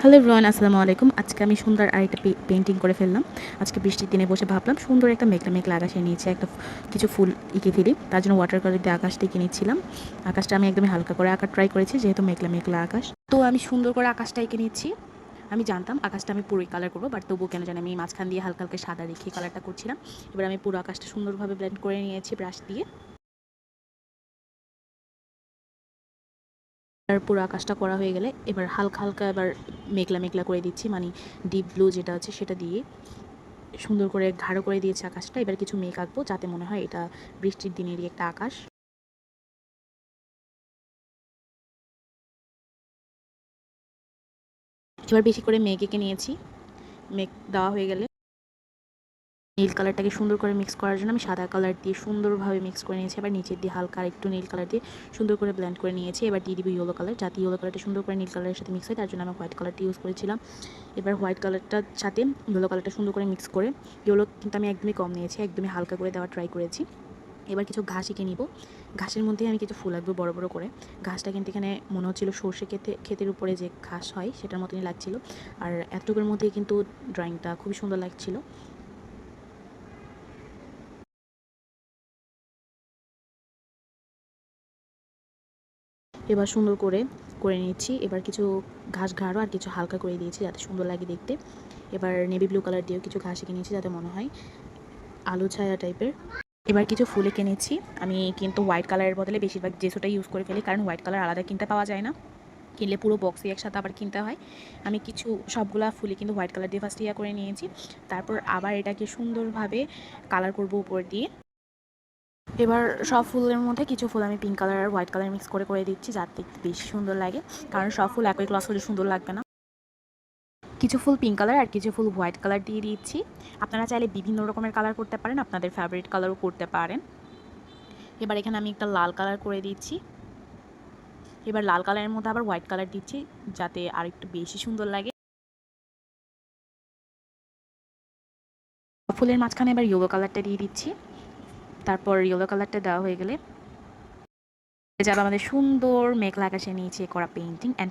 Hello everyone, আসসালামু আলাইকুম। আজকে আমি সুন্দর আরেকটা পেইন্টিং করে ফেললাম। আজকে বৃষ্টির দিনে বসে ভাবলাম সুন্দর একটা মেঘলা মেঘলা আকাশে নিয়েছি একটা কিছু ফুল এঁকে ফেলি। তার জন্য ওয়াটার কালার দিয়ে আকাশটা এঁকে নিচ্ছিলাম। আকাশটা আমি একদমই হালকা করে আঁকার ট্রাই করেছি, যেহেতু মেঘলা মেঘলা আকাশ। তো আমি সুন্দর করে আকাশটা এঁকে নিচ্ছি। আমি জানতাম আকাশটা আমি পুরোই কালার করবো, বাট তবুও কেন জানি আমি মাঝখান দিয়ে হালকা হালকা সাদা রেখে কালারটা করছিলাম। এবার আমি পুরো আকাশটা সুন্দরভাবে ব্লেন্ড করে নিয়েছি ব্রাশ দিয়ে। আর পুরো আকাশটা করা হয়ে গেলে এবার হালকা হালকা এবার মেঘলা মেঘলা করে দিচ্ছি, মানে ডিপ ব্লু যেটা আছে সেটা দিয়ে সুন্দর করে গাঢ় করে দিয়েছে আকাশটা। এবার কিছু মেঘ আঁকবো যাতে মনে হয় এটা বৃষ্টির দিনেরই একটা আকাশ। এবার বেশি করে মেঘ এঁকে নিয়েছি। মেঘ দেওয়া হয়ে গেলে নীল কালারটাকে সুন্দর করে মিক্স করার জন্য আমি সাদা কালার দিয়ে সুন্দরভাবে মিক্স করে নিয়েছি। এবার নিচের দিয়ে হালকা একটু নীল কালার দিয়ে সুন্দর করে ব্লেন্ড করে নিয়েছি। এবার দিয়ে দিব ইয়েলো কালার, যাতে ইয়েলো কালারটা সুন্দর করে নীল কালারের সাথে মিক্স হয়, তার জন্য আমি হোয়াইট কালারটা ইউজ করেছিলাম। এবার হোয়াইট কালারটার সাথে ইয়েলো কালারটা সুন্দর করে মিক্স করে, ইয়েলো কিন্তু আমি একদমই কম নিয়েছি, একদমই হালকা করে দেওয়ার ট্রাই করেছি। এবার কিছু ঘাস এঁকে নিব। ঘাসের মধ্যে আমি কিছু ফুল আঁকবো বড় বড় করে। ঘাসটা কিন্তু এখানে মনে হচ্ছিল সর্ষে ক্ষেতের উপরে যে ঘাস হয় সেটার মতনই লাগছিল। আর এতটুকুর মধ্যেই কিন্তু ড্রয়িংটা খুবই সুন্দর লাগছিল। এবার সুন্দর করে করে নিচ্ছি। এবার কিছু ঘাস গাঢ় আর কিছু হালকা করে দিয়েছি যাতে সুন্দর লাগে দেখতে। এবার নেভি ব্লু কালার দিয়েও কিছু ঘাস এঁকে নিয়েছি যাতে মনে হয় আলু ছায়া টাইপের। এবার কিছু ফুল এঁকে নিচ্ছি। আমি কিন্তু হোয়াইট কালারের বদলে বেশিরভাগ জেসোটাই ইউজ করে ফেলি, কারণ হোয়াইট কালার আলাদা কিনতে পাওয়া যায় না, কিনলে পুরো বক্সই একসাথে আবার কিনতে হয়। আমি কিছু সবগুলা ফুলই কিন্তু হোয়াইট কালার দিয়ে ফার্স্ট ইয়া করে নিয়েছি। তারপর আবার এটাকে সুন্দরভাবে কালার করব উপর দিয়ে। এবার সব ফুলের মধ্যে কিছু ফুল আমি পিঙ্ক কালার আর হোয়াইট কালার মিক্স করে করে দিচ্ছি, যাতে দেখতে বেশি সুন্দর লাগে, কারণ সব ফুল একই ক্লাস হলে সুন্দর লাগবে না। কিছু ফুল পিঙ্ক কালার আর কিছু ফুল হোয়াইট কালার দিয়ে দিচ্ছি। আপনারা চাইলে বিভিন্ন রকমের কালার করতে পারেন, আপনাদের ফেভারিট কালারও করতে পারেন। এবার এখানে আমি একটা লাল কালার করে দিচ্ছি। এবার লাল কালারের মধ্যে আবার হোয়াইট কালার দিচ্ছি যাতে আর একটু বেশি সুন্দর লাগে। ফুলের মাঝখানে এবার ইয়েলো কালারটা দিয়ে দিচ্ছি। তারপর ইয়েলো কালারটা দেওয়া হয়ে গেলে যাবে আমাদের সুন্দর মেঘলা আকাশে নিচে করা পেইন্টিং। অ্যান্ড